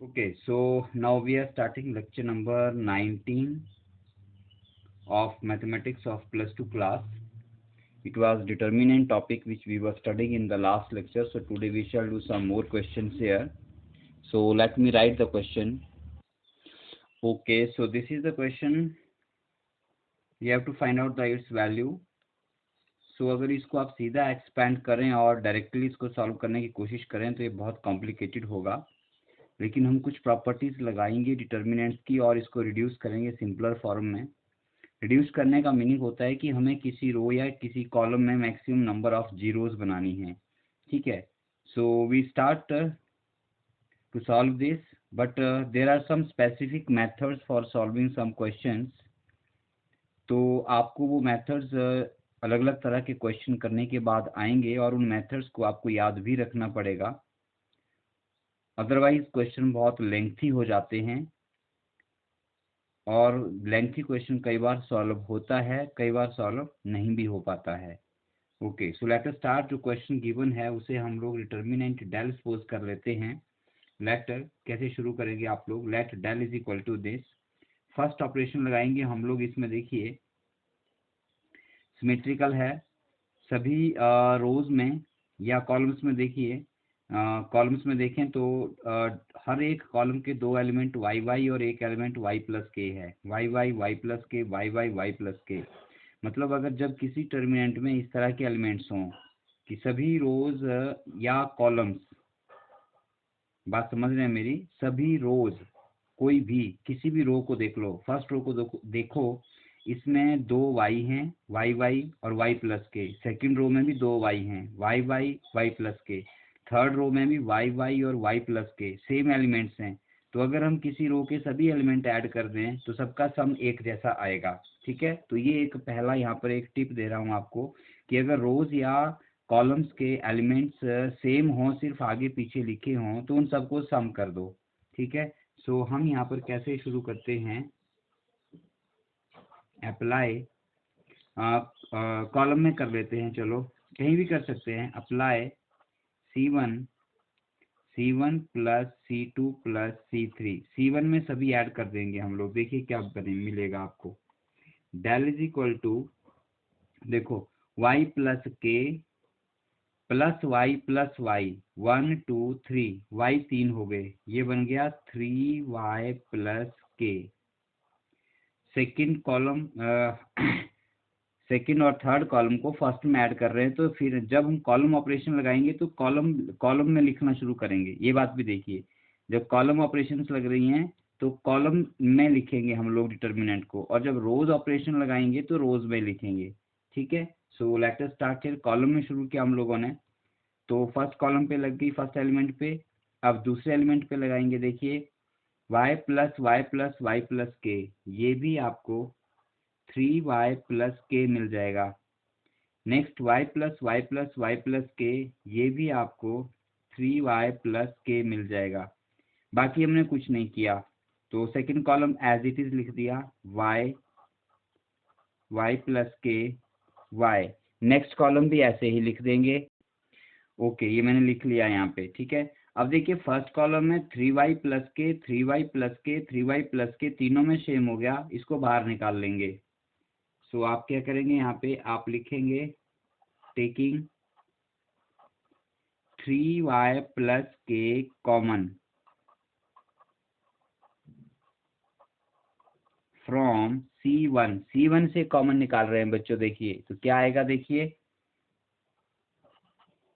Okay, so now we are starting lecture number 19 of mathematics of plus 2 class. It was determinant topic which we were studying in the last lecture. So today we shall do some more questions here. So let me write the question. Okay, so this is the question. You have to find out its value. So अगर इसको आप सीधा expand करें और directly इसको solve करने की कोशिश करें तो ये बहुत कॉम्प्लिकेटेड होगा, लेकिन हम कुछ प्रॉपर्टीज लगाएंगे डिटर्मिनेंट्स की और इसको रिड्यूस करेंगे सिंपलर फॉर्म में। रिड्यूस करने का मीनिंग होता है कि हमें किसी रो या किसी कॉलम में मैक्सिमम नंबर ऑफ जीरोस बनानी है। ठीक है, so we start to solve this, but there are some specific methods for solving some questions. तो आपको वो मेथड्स अलग अलग तरह के क्वेश्चन करने के बाद आएंगे और उन मेथड्स को आपको याद भी रखना पड़ेगा, अदरवाइज क्वेश्चन बहुत लेंथी हो जाते हैं और लेंथी क्वेश्चन कई बार सॉल्व होता है, कई बार सॉल्व नहीं भी हो पाता है। ओके, सो लेट अस स्टार्ट। जो क्वेश्चन गिवन है उसे हम लोग डिटर्मिनेंट डेल सपोज कर लेते हैं। लेट कैसे शुरू करेंगे आप लोग, let del is equal to this. First operation लगाएंगे हम लोग इसमें, देखिए सिमेट्रिकल है सभी रोज में या कॉलम्स में। देखिए कॉलम्स में देखें तो हर एक कॉलम के दो एलिमेंट वाई वाई और एक एलिमेंट वाई प्लस के है। वाई वाई वाई प्लस के, वाई वाई वाई प्लस के। मतलब अगर जब किसी टर्मिनेंट में इस तरह के एलिमेंट्स हों कि सभी रोज या कॉलम्स, बात समझ रहे हैं मेरी, सभी रोज, कोई भी किसी भी रो को देख लो, फर्स्ट रो को देखो, इसमें दो वाई हैं, वाई वाई और वाई प्लस के। सेकंड रो में भी दो वाई हैं, वाई वाई वाई प्लस के। थर्ड रो में भी वाई वाई और वाई प्लस के, सेम एलिमेंट्स हैं। तो अगर हम किसी रो के सभी एलिमेंट ऐड कर दें तो सबका सम एक जैसा आएगा। ठीक है, तो ये एक पहला यहाँ पर एक टिप दे रहा हूँ आपको कि अगर रोज या कॉलम्स के एलिमेंट्स सेम हों, सिर्फ आगे पीछे लिखे हों, तो उन सबको सम कर दो। ठीक है, सो हम यहाँ पर कैसे शुरू करते हैं, अप्लाई कॉलम में कर लेते हैं, चलो कहीं भी कर सकते हैं। Apply C1 plus C2 plus C3। C1 में सभी ऐड कर देंगे हम लोग। देखिए क्या बने मिलेगा आपको, डेल इज इक्वल टू, देखो y plus k plus y plus y, 1 2 3, y 3 हो गए, ये बन गया 3y plus k. Second column second और थर्ड कॉलम को फर्स्ट में ऐड कर रहे हैं, तो फिर जब हम कॉलम ऑपरेशन लगाएंगे तो कॉलम कॉलम में लिखना शुरू करेंगे। ये बात भी देखिए, जब कॉलम ऑपरेशंस लग रही हैं तो कॉलम में लिखेंगे हम लोग डिटर्मिनेंट को, और जब रोज ऑपरेशन लगाएंगे तो रोज में लिखेंगे। ठीक है, सो let us start here. Column में शुरू किया हम लोगों ने, तो फर्स्ट कॉलम पे लग गई, फर्स्ट एलिमेंट पे। अब दूसरे एलिमेंट पे लगाएंगे, देखिए y plus y plus y plus k, ये भी आपको 3y प्लस के मिल जाएगा। Next y plus y plus y plus k, ये भी आपको 3y प्लस के मिल जाएगा। बाकी हमने कुछ नहीं किया, तो second column as it is लिख दिया, y plus k y। Next column भी ऐसे ही लिख देंगे। ओके, ये मैंने लिख लिया यहाँ पे। ठीक है, अब देखिए फर्स्ट कॉलम में 3y प्लस के, 3y प्लस के, 3y प्लस के, तीनों में सेम हो गया, इसको बाहर निकाल लेंगे। सो आप क्या करेंगे, यहाँ पे आप लिखेंगे टेकिंग 3y प्लस के कॉमन फ्रॉम C1। C1 से कॉमन निकाल रहे हैं बच्चों, देखिए तो क्या आएगा, देखिए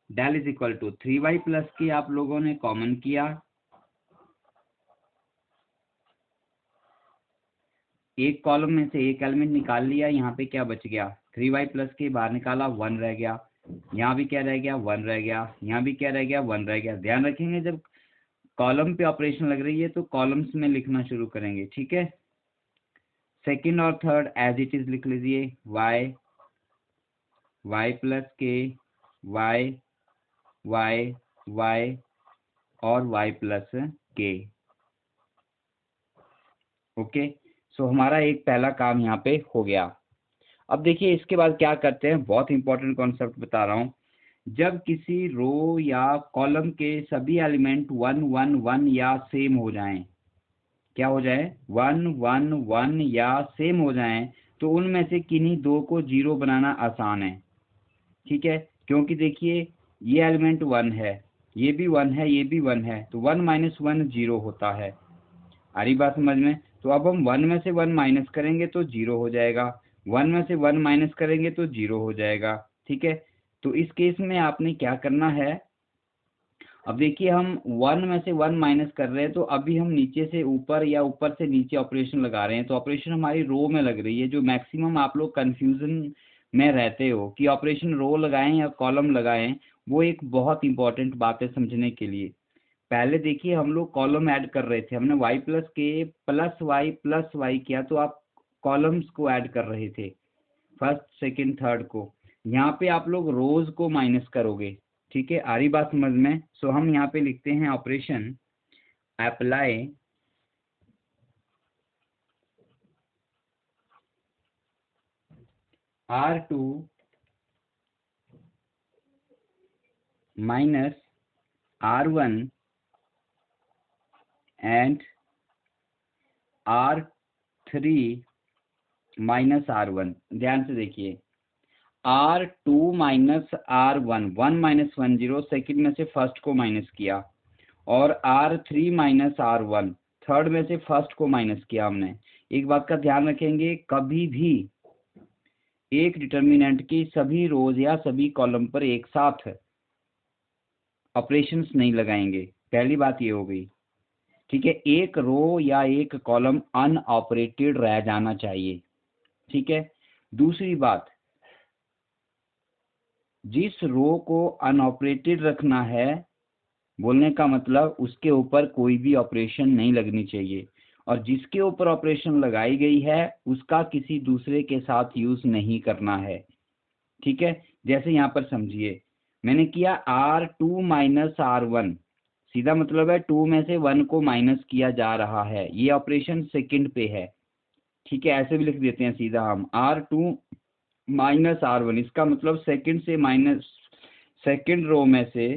del is equal to 3y plus k आप लोगों ने कॉमन किया, एक कॉलम में से एक एलिमेंट निकाल लिया, यहाँ पे क्या बच गया, 3y प्लस के बाहर निकाला, 1 रह गया। यहाँ भी क्या रह गया, 1 रह गया। यहाँ भी क्या रह गया, 1 रह गया। ध्यान रखेंगे जब कॉलम पे ऑपरेशन लग रही है तो कॉलम्स में लिखना शुरू करेंगे। ठीक है, सेकंड और थर्ड एज इट इज लिख लीजिए, y plus k, y y y और y प्लस के। ओके, सो हमारा एक पहला काम यहाँ पे हो गया। अब देखिए इसके बाद क्या करते हैं, बहुत इंपॉर्टेंट कॉन्सेप्ट बता रहा हूँ। जब किसी रो या कॉलम के सभी एलिमेंट 1 1 1 या सेम हो जाएं, क्या हो जाए, 1 1 1 या सेम हो जाएं, तो उनमें से किन्हीं दो को जीरो बनाना आसान है। ठीक है, क्योंकि देखिए ये एलिमेंट 1 है, ये भी 1 है, ये भी 1 है, तो 1 - 1 जीरो होता है। आ रही बात समझ में? तो अब हम 1 में से 1 माइनस करेंगे तो जीरो हो जाएगा, 1 में से 1 माइनस करेंगे तो जीरो हो जाएगा। ठीक है, तो इस केस में आपने क्या करना है, अब देखिए हम 1 में से 1 माइनस कर रहे हैं, तो अभी हम नीचे से ऊपर या ऊपर से नीचे ऑपरेशन लगा रहे हैं, तो ऑपरेशन हमारी रो में लग रही है। जो मैक्सिमम आप लोग कंफ्यूजन में रहते हो कि ऑपरेशन रो लगाएं या कॉलम लगाएं, वो एक बहुत इंपॉर्टेंट बात है समझने के लिए। पहले देखिए हम लोग कॉलम ऐड कर रहे थे, हमने y plus k plus Y किया, तो आप कॉलम्स को ऐड कर रहे थे, फर्स्ट सेकंड थर्ड को। यहाँ पे आप लोग रोज को माइनस करोगे। ठीक है, आ रही बात समझ में? सो हम यहाँ पे लिखते हैं operation apply R2 minus R1 and R3 minus R1। ध्यान से देखिए, R2 माइनस R1, 1 - 1 0, सेकेंड में से फर्स्ट को माइनस किया, और R3 माइनस R1, थर्ड में से फर्स्ट को माइनस किया हमने। एक बात का ध्यान रखेंगे, कभी भी एक डिटर्मिनेंट की सभी रोज या सभी कॉलम पर एक साथ ऑपरेशंस नहीं लगाएंगे, पहली बात ये हो गई। ठीक है, एक रो या एक कॉलम अनऑपरेटेड रह जाना चाहिए। ठीक है, दूसरी बात, जिस रो को अनऑपरेटेड रखना है, बोलने का मतलब उसके ऊपर कोई भी ऑपरेशन नहीं लगनी चाहिए, और जिसके ऊपर ऑपरेशन लगाई गई है उसका किसी दूसरे के साथ यूज नहीं करना है। ठीक है, जैसे यहाँ पर समझिए, मैंने किया R2 माइनस R1, सीधा मतलब है 2 में से 1 को माइनस किया जा रहा है, ये ऑपरेशन सेकंड पे है। ठीक है, ऐसे भी लिख देते हैं सीधा हम, R2 माइनस R1, इसका मतलब सेकंड से माइनस, सेकंड रो में से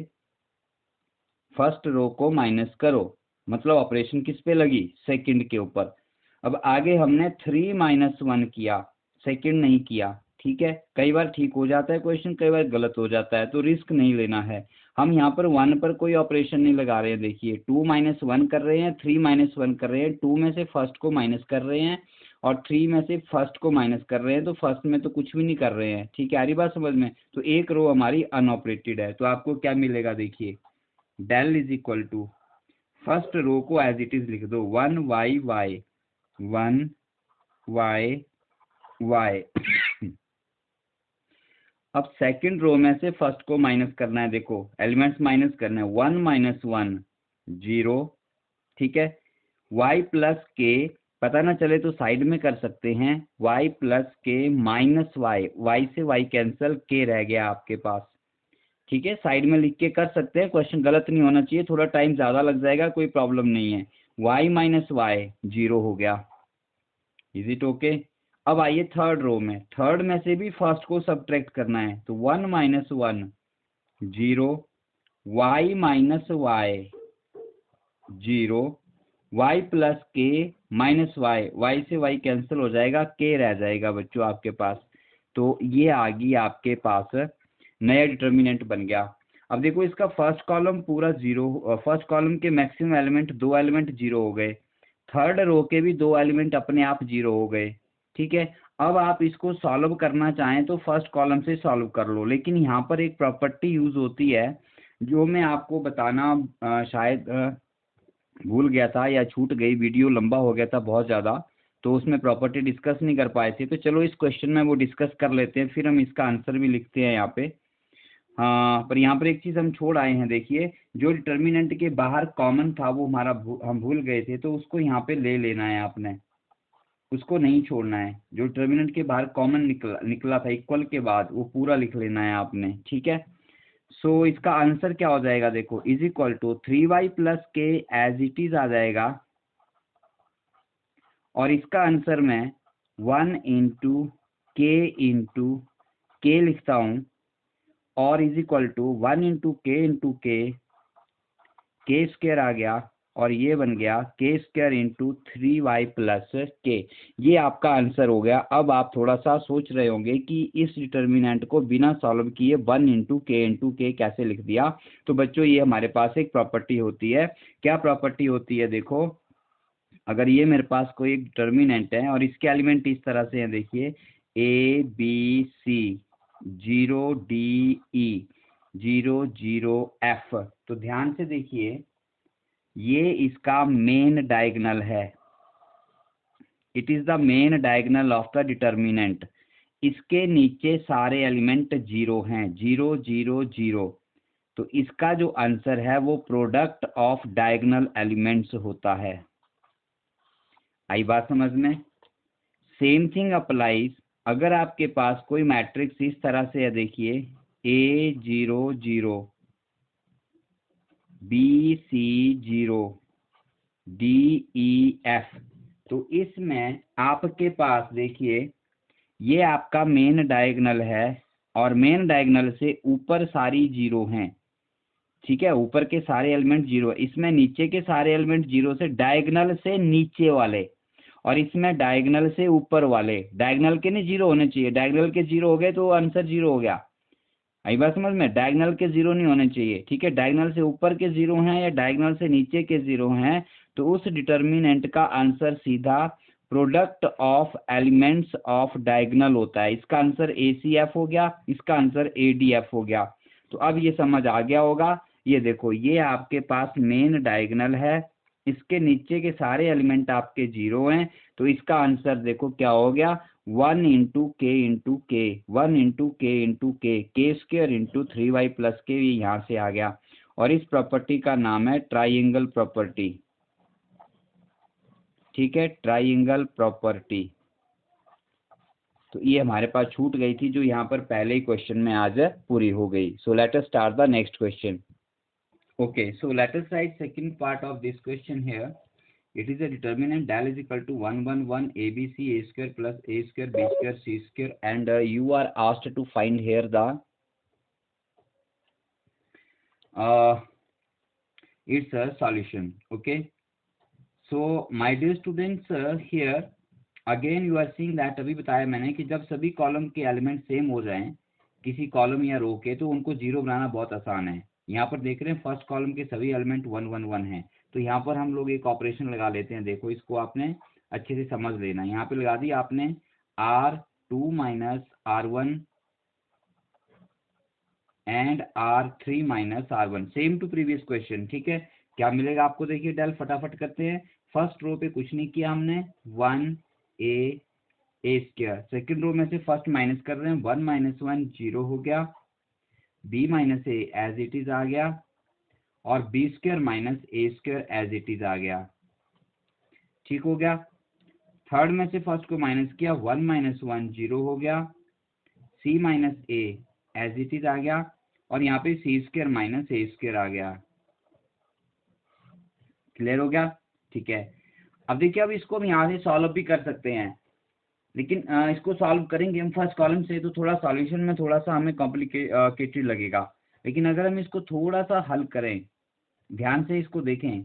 फर्स्ट रो को माइनस करो, मतलब ऑपरेशन किस पे लगी, सेकंड के ऊपर। अब आगे हमने 3 - 1 किया, सेकंड नहीं किया। ठीक है, कई बार ठीक हो जाता है क्वेश्चन, कई बार गलत हो जाता है, तो रिस्क नहीं लेना है। हम यहाँ पर 1 पर कोई ऑपरेशन नहीं लगा रहे हैं, देखिए 2 - 1 कर रहे हैं, 3 - 1 कर रहे हैं, 2 में से फर्स्ट को माइनस कर रहे हैं, और 3 में से फर्स्ट को माइनस कर रहे हैं, तो फर्स्ट में तो कुछ भी नहीं कर रहे हैं। ठीक है, आ रही बात समझ में? तो एक रो हमारी अनऑपरेटेड है, तो आपको क्या मिलेगा, देखिए del is equal to, first row को एज इट इज लिख दो, 1 y y 1 y y। अब सेकंड रो में से फर्स्ट को माइनस करना है, देखो एलिमेंट्स माइनस करना है, 1 - 1 0। ठीक है, y प्लस के, पता ना चले तो साइड में कर सकते हैं, y plus k minus y, y से y कैंसिल, के रह गया आपके पास। ठीक है, साइड में लिख के कर सकते हैं, क्वेश्चन गलत नहीं होना चाहिए, थोड़ा टाइम ज़्यादा लग जाएगा, कोई प्रॉब्लम नहीं है। y माइनस वाई 0 हो गया, इज इट ओके? अब आइए थर्ड रो में, थर्ड में से भी फर्स्ट को सब्ट्रैक्ट करना है, तो 1 - 1 0, y minus y 0, y plus k minus y, y से y कैंसिल हो जाएगा, के रह जाएगा बच्चों आपके पास। तो ये आ गई आपके पास नया डिटर्मिनेंट बन गया। अब देखो इसका फर्स्ट कॉलम पूरा जीरो, फर्स्ट कॉलम के मैक्सिमम एलिमेंट, दो एलिमेंट जीरो हो गए, थर्ड रो के भी दो एलिमेंट अपने आप जीरो हो गए। ठीक है, अब आप इसको सॉल्व करना चाहें तो फर्स्ट कॉलम से सॉल्व कर लो, लेकिन यहाँ पर एक प्रॉपर्टी यूज होती है जो मैं आपको बताना शायद भूल गया था या छूट गई, वीडियो लंबा हो गया था बहुत ज़्यादा, तो उसमें प्रॉपर्टी डिस्कस नहीं कर पाए थे। तो चलो इस क्वेश्चन में वो डिस्कस कर लेते हैं, फिर हम इसका आंसर भी लिखते हैं यहाँ पे। हाँ, पर यहाँ पर एक चीज़ हम छोड़ आए हैं, देखिए जो डिटर्मिनेंट के बाहर कॉमन था वो हमारा हम भूल गए थे, तो उसको यहाँ पे ले लेना है आपने, उसको नहीं छोड़ना है। जो डिटर्मिनेंट के बाहर कॉमन निकला निकला था इक्वल के बाद, वो पूरा लिख लेना है आपने। ठीक है, सो इसका आंसर क्या हो जाएगा, देखो is equal to 3y plus k as it is आ जाएगा, और इसका आंसर मैं 1 इंटू के लिखता हूँ, और इज इक्वल टू 1 इंटू के स्क्वायर आ गया, और ये बन गया के square into 3y plus k. ये आपका आंसर हो गया। अब आप थोड़ा सा सोच रहे होंगे कि इस डिटर्मिनेंट को बिना सॉल्व किए 1 इंटू के कैसे लिख दिया। तो बच्चों ये हमारे पास एक प्रॉपर्टी होती है। क्या प्रॉपर्टी होती है? देखो, अगर ये मेरे पास कोई एक डिटर्मिनेंट है और इसके एलिमेंट इस तरह से हैं, देखिए A B C 0 D E 0 0 F, तो ध्यान से देखिए ये इसका मेन डायगोनल है। It is the main diagonal of the determinant. इसके नीचे सारे एलिमेंट 0 हैं, 0 0 0। तो इसका जो आंसर है वो प्रोडक्ट ऑफ डायगोनल एलिमेंट्स होता है। आई बात समझ में? सेम थिंग अप्लाइज अगर आपके पास कोई मैट्रिक्स इस तरह से है, देखिए A 0 0 B C 0 D E F, तो इसमें आपके पास देखिए ये आपका मेन डायगोनल है, और मेन डायगोनल से ऊपर सारी 0 हैं। ठीक है, ऊपर के सारे एलिमेंट 0, इसमें नीचे के सारे एलिमेंट 0 से डायगोनल से नीचे वाले, और इसमें डायगोनल से ऊपर वाले। डायगोनल के नहीं 0 होने चाहिए, डायगोनल के 0 हो गए तो आंसर 0 हो गया। आई बात समझ में? डायगोनल के 0 नहीं होने चाहिए। ठीक है, डायगोनल से ऊपर के 0 हैं या डायगोनल से नीचे के 0 हैं, तो उस डिटर्मिनेंट का आंसर सीधा product of elements of diagonal होता है। इसका आंसर ACF हो गया, इसका आंसर ADF हो गया। तो अब ये समझ आ गया होगा। ये देखो, ये आपके पास मेन डायगोनल है, इसके नीचे के सारे एलिमेंट आपके 0 हैं, तो इसका आंसर देखो क्या हो गया, 1 इंटू के 1 इंटू के square into 3y plus k, ये यहाँ से आ गया। और इस प्रॉपर्टी का नाम है ट्राइंगल प्रॉपर्टी। ठीक है, ट्राइंगल प्रॉपर्टी। तो ये हमारे पास छूट गई थी, जो यहाँ पर पहले ही क्वेश्चन में आज पूरी हो गई। सो let us start the next question. Okay, so let us write second part of this question here. It is a determinant del is equal to 1 1 1 ABC a square plus a square b square c square, and you are asked to find here the its solution. Okay, so my dear students, here again you are seeing that अभी बताया मैंने कि जब सभी column के element same हो जाएं किसी कॉलम या रो के, तो उनको 0 बनाना बहुत आसान है। यहाँ पर देख रहे हैं फर्स्ट कॉलम के सभी एलिमेंट 1 1 1 हैं, तो यहाँ पर हम लोग एक ऑपरेशन लगा लेते हैं। देखो, इसको आपने अच्छे से समझ लेना। यहाँ पे लगा दी आपने R2 minus R1 and R3 minus R1, same to previous question. ठीक है, क्या मिलेगा आपको? देखिए डेल फटाफट करते हैं। फर्स्ट रो पे कुछ नहीं किया हमने, 1 a स्क्वायर। सेकेंड रो में से फर्स्ट माइनस कर रहे हैं, 1 माइनस 1 0 हो गया, b minus A as it is आ गया, और B square minus A square as it is आ गया। ठीक हो गया। थर्ड में से फर्स्ट को माइनस किया, 1 माइनस 1 0 हो गया, c minus A as it is आ गया, और यहाँ पे सी स्क्वायर माइनस ए स्क्वायर आ गया। क्लियर हो गया? ठीक है, अब देखिए, अब इसको हम यहाँ से सॉल्व भी कर सकते हैं, लेकिन इसको सॉल्व करेंगे हम फर्स्ट कॉलम से, तो थोड़ा सॉल्यूशन में थोड़ा सा हमें कॉम्प्लिकेटेड लगेगा। लेकिन अगर हम इसको थोड़ा सा हल करें, ध्यान से इसको देखें,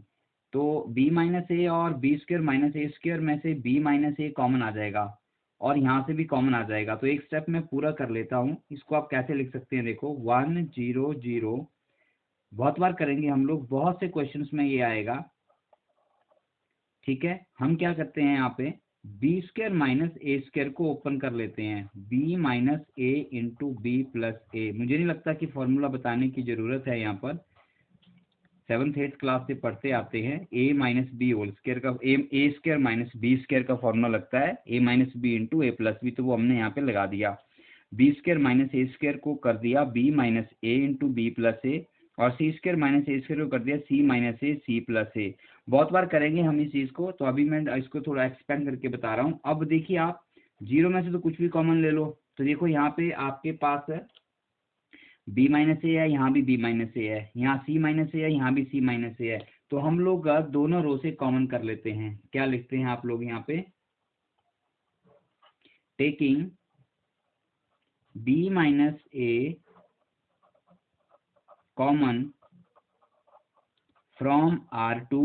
तो b माइनस ए और बी स्क्वायर माइनस ए स्क्वायर में से b माइनस ए कॉमन आ जाएगा, और यहाँ से भी कॉमन आ जाएगा। तो एक स्टेप मैं पूरा कर लेता हूँ। इसको आप कैसे लिख सकते हैं? देखो 1 0 0, बहुत बार करेंगे हम लोग, बहुत से क्वेश्चंस में ये आएगा। ठीक है, हम क्या करते हैं, यहाँ पे बी स्क्वायर माइनस ए स्क्वायर को ओपन कर लेते हैं, b माइनस ए इंटू बी प्लस ए। मुझे नहीं लगता कि फॉर्मूला बताने की जरूरत है, यहाँ पर 7th 8th क्लास से पढ़ते आते हैं। a minus b whole square का a square minus b square का फॉर्मूला लगता है a minus b into a plus b, तो वो हमने यहाँ पे लगा दिया। बी स्क्वायर माइनस ए स्क्वायर को कर दिया b minus A into b plus a, और सी स्क्वायर माइनस ए स्क्वायर को कर दिया c minus a c plus a. बहुत बार करेंगे हम इस चीज़ को, तो अभी मैं इसको थोड़ा एक्सपेंड करके बता रहा हूँ। अब देखिए, आप 0 में से तो कुछ भी कॉमन ले लो, तो देखो यहाँ पे आपके पास है b माइनस ए है, यहाँ भी b माइनस ए है, यहाँ c माइनस ए है, यहाँ भी c माइनस ए है। तो हम लोग दोनों रो से कॉमन कर लेते हैं। क्या लिखते हैं आप लोग यहाँ पे? Taking b minus A common from R2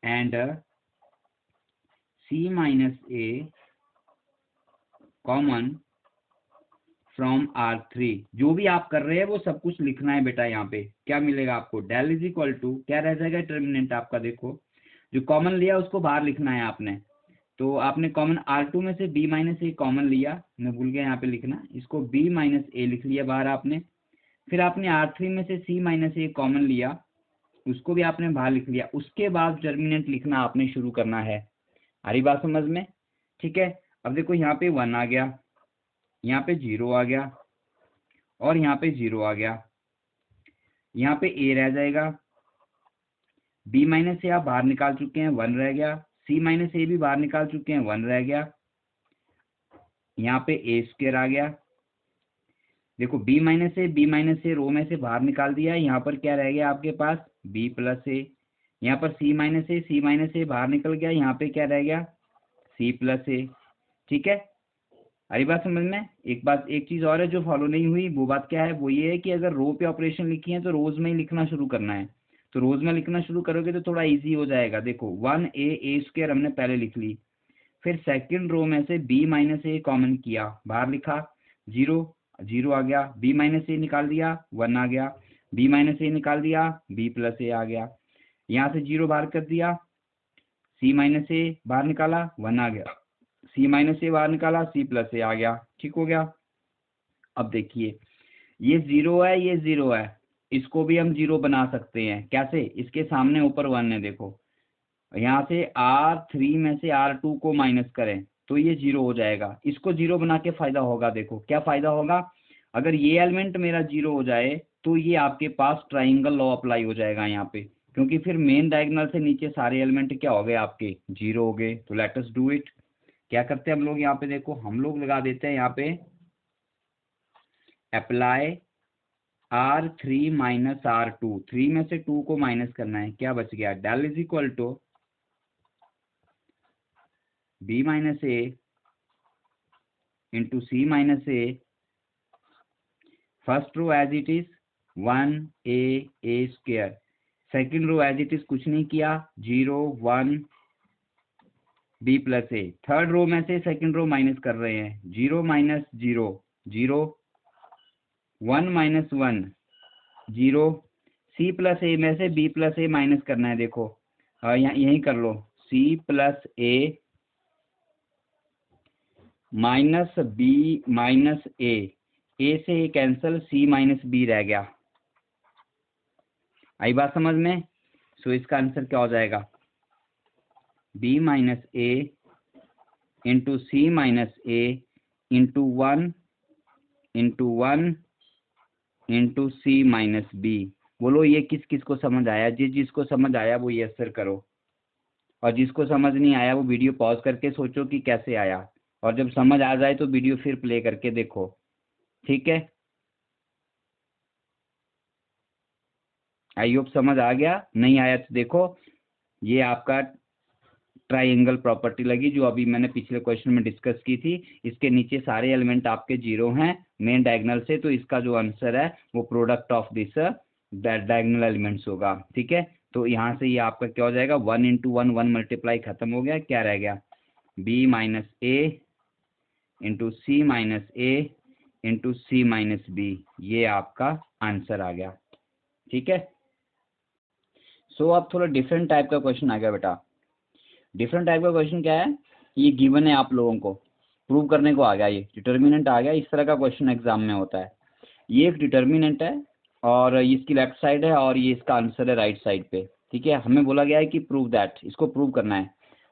and C minus A common from R3। जो भी आप कर रहे हैं वो सब कुछ लिखना है बेटा। यहाँ पे क्या मिलेगा आपको, डेल इज इक्वल टू क्या रह जाएगा डिटर्मिनेंट आपका, देखो जो कॉमन लिया उसको बाहर लिखना है आपने। तो आपने कॉमन R2 में से B माइनस ए कॉमन लिया, मैं भूल गया यहाँ पे लिखना, इसको B माइनस ए लिख लिया बाहर आपने। फिर आपने R3 में से C माइनस ए कॉमन लिया, उसको भी आपने बाहर लिख लिया। उसके बाद डिटर्मिनेंट लिखना आपने शुरू करना है। आ रही बात समझ में? ठीक है। अब देखो यहाँ पे 1 आ गया, यहाँ पे 0 आ गया और यहाँ पे 0 आ गया। यहाँ पे A रह जाएगा, B माइनस ए आप बाहर निकाल चुके हैं, 1 रह गया। C माइनस ए भी बाहर निकाल चुके हैं, 1 रह गया। यहाँ पे A स्क्वायर आ गया। देखो B माइनस ए रो में से बाहर निकाल दिया, यहाँ पर क्या रह गया आपके पास, B प्लस ए। यहाँ पर C माइनस ए बाहर निकल गया, यहाँ पे क्या रह गया, C प्लस ए। ठीक है, अरे बात समझ में? एक चीज और है जो फॉलो नहीं हुई, वो बात क्या है, वो ये है कि अगर रो पे ऑपरेशन लिखी है तो रोज में ही लिखना शुरू करना है। तो रोज में लिखना शुरू करोगे तो थोड़ा इजी हो जाएगा। देखो 1a स्क्वायर हमने पहले लिख ली, फिर सेकंड रो में से B माइनस ए कॉमन किया, बाहर लिखा, 0 आ गया। B माइनस ए निकाल दिया, 1 आ गया। B माइनस ए निकाल दिया, B प्लस ए आ गया। यहाँ से 0 बाहर कर दिया, C माइनस ए बाहर निकाला, 1 आ गया। C माइनस ए बाहर निकाला, C प्लस ए आ गया। ठीक हो गया। अब देखिए ये 0 है, ये 0 है, इसको भी हम 0 बना सकते हैं। कैसे? इसके सामने ऊपर 1 है, देखो यहाँ से R3 में से R2 को माइनस करें तो ये 0 हो जाएगा। इसको 0 बना के फायदा होगा, देखो क्या फायदा होगा, अगर ये एलिमेंट मेरा 0 हो जाए तो ये आपके पास ट्राइंगल लॉ अप्लाई हो जाएगा यहाँ पे, क्योंकि फिर मेन डायगोनल से नीचे सारे एलिमेंट क्या हो गए आपके, 0 हो गए। तो लेट अस डू इट। क्या करते हैं हम लोग यहाँ पे, देखो हम लोग लगा देते हैं यहाँ पे अप्लाई R3 माइनस R2, 3 में से 2 को माइनस करना है, क्या बच गया, del is equal to B minus A into C minus a, first row as it is 1a square, second row as it is कुछ नहीं किया, 0 1 B plus a, third row में से सेकंड रो माइनस कर रहे हैं, 0 minus 0 0, 1 minus 1 0, C plus a में से B प्लस ए माइनस करना है। देखो यहीं कर लो, C प्लस ए माइनस B माइनस ए से ए कैंसल, C माइनस B रह गया। आई बात समझ में? सो इसका आंसर क्या हो जाएगा, B माइनस ए इंटू C माइनस ए into 1 into C minus B। बोलो ये किस किस को समझ आया? जिसको समझ आया वो यस सर करो, और जिसको समझ नहीं आया वो वीडियो पॉज करके सोचो कि कैसे आया, और जब समझ आ जाए तो वीडियो फिर प्ले करके देखो। ठीक है, आई होप समझ आ गया। नहीं आया तो देखो ये आपका ट्राइंगल प्रॉपर्टी लगी जो अभी मैंने पिछले क्वेश्चन में डिस्कस की थी। इसके नीचे सारे एलिमेंट आपके 0 हैं मेन डायगोनल से, तो इसका जो आंसर है वो product of this diagonal elements होगा। ठीक है, तो यहाँ से ये आपका क्या हो जाएगा, 1 इंटू 1 मल्टीप्लाई खत्म हो गया, क्या रह गया, B माइनस ए इंटू C माइनस ए इंटू C माइनस B, ये आपका आंसर आ गया। ठीक है, सो अब थोड़ा डिफरेंट टाइप का क्वेश्चन आ गया बेटा। डिफरेंट टाइप का क्वेश्चन क्या है, ये गिवन है आप लोगों को, प्रूव करने को आ गया, ये डिटर्मिनेंट आ गया। इस तरह का क्वेश्चन एग्जाम में होता है। ये एक डिटर्मिनेंट है और इसकी लेफ्ट साइड है और ये इसका आंसर है राइट साइड पे। ठीक है, हमें बोला गया है कि प्रूव दैट, इसको प्रूव करना है।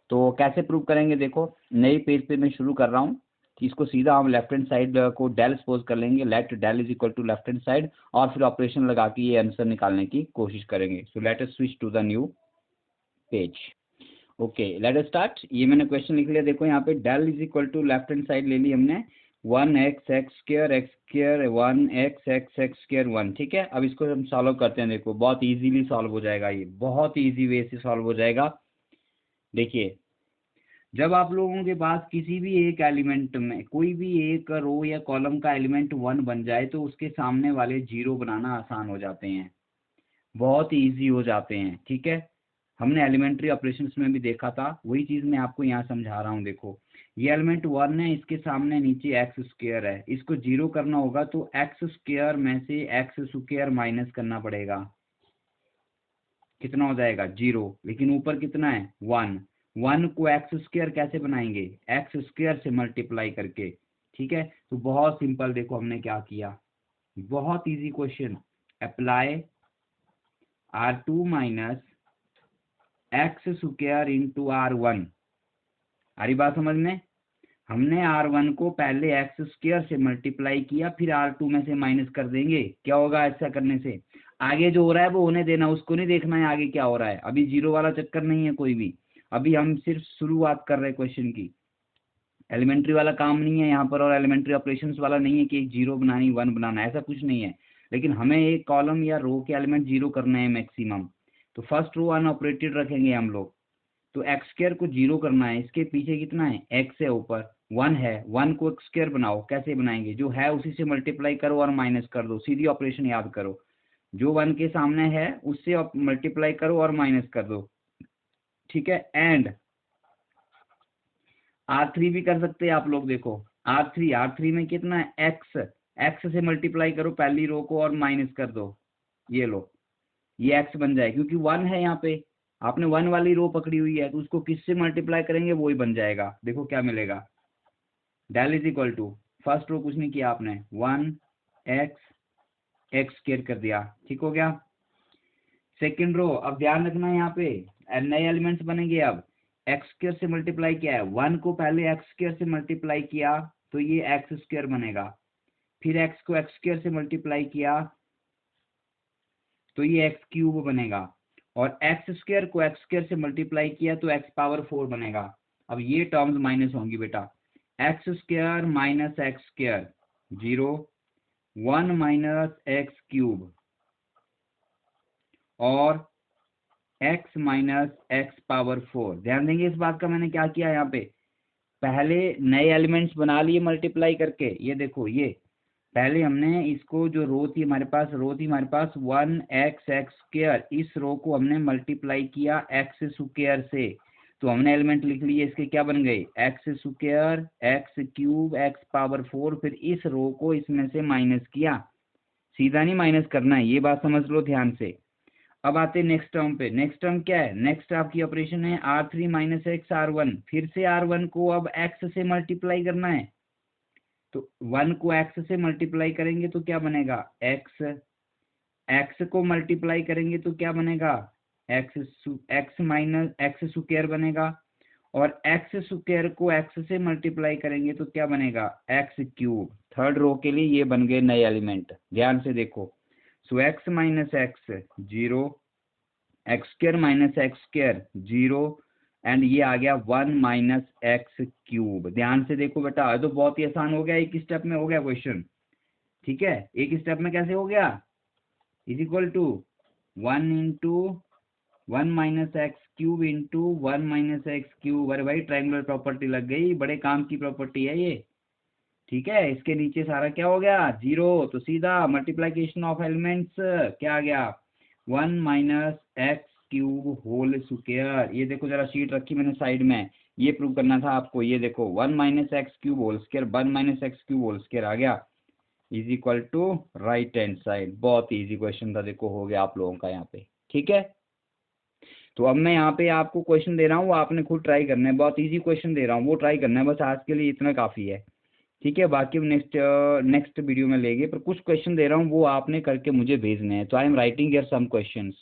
तो कैसे प्रूव करेंगे, देखो नई पेज पे मैं शुरू कर रहा हूँ कि इसको सीधा हम लेफ्ट हैंड साइड को डेल सपोज कर लेंगे, let del is equal to left hand side, और फिर ऑपरेशन लगा के ये आंसर निकालने की कोशिश करेंगे। So let us switch to the new page. Okay let us start. ये मैंने क्वेश्चन लिख लिया, देखो यहाँ पे del is equal to left hand side ले ली हमने, 1x x square 1x x square 1। ठीक है, अब इसको हम सॉल्व करते हैं। देखो बहुत इजीली सॉल्व हो जाएगा, ये बहुत इजी वे से सॉल्व हो जाएगा। देखिए जब आप लोगों के पास किसी भी एक एलिमेंट में कोई भी एक रो या कॉलम का एलिमेंट 1 बन जाए तो उसके सामने वाले 0 बनाना आसान हो जाते हैं, बहुत इजी हो जाते हैं। ठीक है, हमने एलिमेंट्री ऑपरेशंस में भी देखा था, वही चीज़ मैं आपको यहाँ समझा रहा हूँ। देखो ये एलिमेंट 1 है, इसके सामने नीचे एक्स स्क्वायर है, इसको 0 करना होगा तो एक्स स्क्वायर में से एक्स स्क्वायर माइनस करना पड़ेगा। कितना हो जाएगा 0, लेकिन ऊपर कितना है 1। 1 को एक्स स्क्वायर कैसे बनाएंगे, एक्स स्क्वायर से मल्टीप्लाई करके। ठीक है, तो बहुत सिंपल, देखो हमने क्या किया, बहुत easy question. Apply R2 minus X square into R1। आ रही बात समझ में? हमने R1 को पहले एक्स स्क्वायर से मल्टीप्लाई किया, फिर R2 में से माइनस कर देंगे। क्या होगा ऐसा करने से? आगे जो हो रहा है वो होने देना, उसको नहीं देखना है आगे क्या हो रहा है। अभी 0 वाला चक्कर नहीं है कोई भी, अभी हम सिर्फ शुरुआत कर रहे हैं क्वेश्चन की। एलिमेंट्री वाला काम नहीं है यहाँ पर, और एलिमेंट्री ऑपरेशंस वाला नहीं है कि एक 0 बनानी 1 बनाना, ऐसा कुछ नहीं है। लेकिन हमें एक कॉलम या रो के एलिमेंट 0 करना है मैक्सिमम, तो फर्स्ट रो अनऑपरेटेड रखेंगे हम लोग। तो एक्स स्क्वायर को 0 करना है, इसके पीछे कितना है, एक्स है, ऊपर 1 है। 1 को एक्स स्क्वायर बनाओ, कैसे बनाएंगे, जो है उसी से मल्टीप्लाई करो और माइनस कर दो, सीधी ऑपरेशन याद करो। जो 1 के सामने है उससे मल्टीप्लाई करो और माइनस कर दो। ठीक है, एंड R3 भी कर सकते हैं आप लोग। देखो R3 में कितना है, एक्स, एक्स से मल्टीप्लाई करो पहली रो को और माइनस कर दो, ये लो, ये एक्स बन जाए, क्योंकि 1 है यहाँ पे, आपने 1 वाली रो पकड़ी हुई है, तो उसको किससे मल्टीप्लाई करेंगे वही बन जाएगा। देखो क्या मिलेगा, del is equal to, first row कुछ नहीं किया आपने, 1 एक्स स्क्वायर कर दिया, ठीक हो गया। सेकंड रो, अब ध्यान रखना यहाँ पे नए एलिमेंट्स बनेंगे। अब एक्स स्क्वायर से मल्टीप्लाई किया है, 1 को पहले एक्स स्क्वायर से मल्टीप्लाई किया तो ये एक्स स्क्वायर बनेगा, फिर एक्स को एक्स स्क्वायर से मल्टीप्लाई किया तो ये एक्स क्यूब बनेगा, और एक्स स्क्वायर को एक्स स्क्वायर से मल्टीप्लाई किया तो एक्स पावर 4 बनेगा। अब ये टर्म्स माइनस होंगी बेटा, x square minus X square 0, 1 minus x cube और एक्स माइनस एक्स पावर 4। ध्यान देंगे इस बात का, मैंने क्या किया यहाँ पे, पहले नए एलिमेंट्स बना लिए मल्टीप्लाई करके। ये देखो, ये पहले हमने इसको, जो रो थी हमारे पास, 1 एक्स एक्स स्क्वायर, इस रो को हमने मल्टीप्लाई किया एक्स स्क्वायर से, तो हमने एलिमेंट लिख लिए इसके, क्या बन गए, x square x cube x power 4, फिर इस रो को इसमें से माइनस किया। सीधा नहीं माइनस करना है, ये बात समझ लो ध्यान से। अब आते हैं नेक्स्ट टर्म पे। नेक्स्ट टर्म क्या है, नेक्स्ट आपकी ऑपरेशन है R3 माइनस एक्स R1, फिर से R1 को अब एक्स से मल्टीप्लाई करना है, तो 1 को एक्स से मल्टीप्लाई करेंगे तो क्या बनेगा, एक्स, एक्स को मल्टीप्लाई करेंगे तो क्या बनेगा, एक्स माइनस एक्स स्क्वायर बनेगा, और एक्स स्क्वायर को एक्स से मल्टीप्लाई करेंगे तो क्या बनेगा, एक्स क्यूब। थर्ड रो के लिए ये बन गए नए एलिमेंट, ध्यान से देखो। So X minus X 0, X square minus X square 0, and ये आ गया 1 माइनस एक्स क्यूब। ध्यान से देखो बेटा, तो बहुत ही आसान हो गया, एक स्टेप में हो गया क्वेश्चन। ठीक है, एक स्टेप में कैसे हो गया, is equal to 1 into 1 minus x cube into 1 minus x cube. अरे भाई ट्रायंगुलर प्रॉपर्टी लग गई, बड़े काम की प्रॉपर्टी है ये। ठीक है, इसके नीचे सारा क्या हो गया, 0, तो सीधा मल्टीप्लीकेशन ऑफ एलिमेंट्स क्या आ गया, 1 minus x cube whole square. ये देखो जरा शीट रखी मैंने साइड में, ये प्रूव करना था आपको। ये देखो 1 minus x cube whole square, 1 minus x cube whole square आ गया, is equal to right hand side. बहुत इजी क्वेश्चन था, देखो हो गया आप लोगों का यहाँ पे। ठीक है, तो अब मैं यहाँ पे आपको क्वेश्चन दे रहा हूँ, वो आपने खुद ट्राई करना है, बहुत इजी क्वेश्चन दे रहा हूँ, वो ट्राई करना है बस, आज के लिए इतना काफ़ी है। ठीक है, बाकी हम नेक्स्ट वीडियो में लेंगे, पर कुछ क्वेश्चन दे रहा हूँ वो आपने करके मुझे भेजने हैं। तो I am writing here some questions.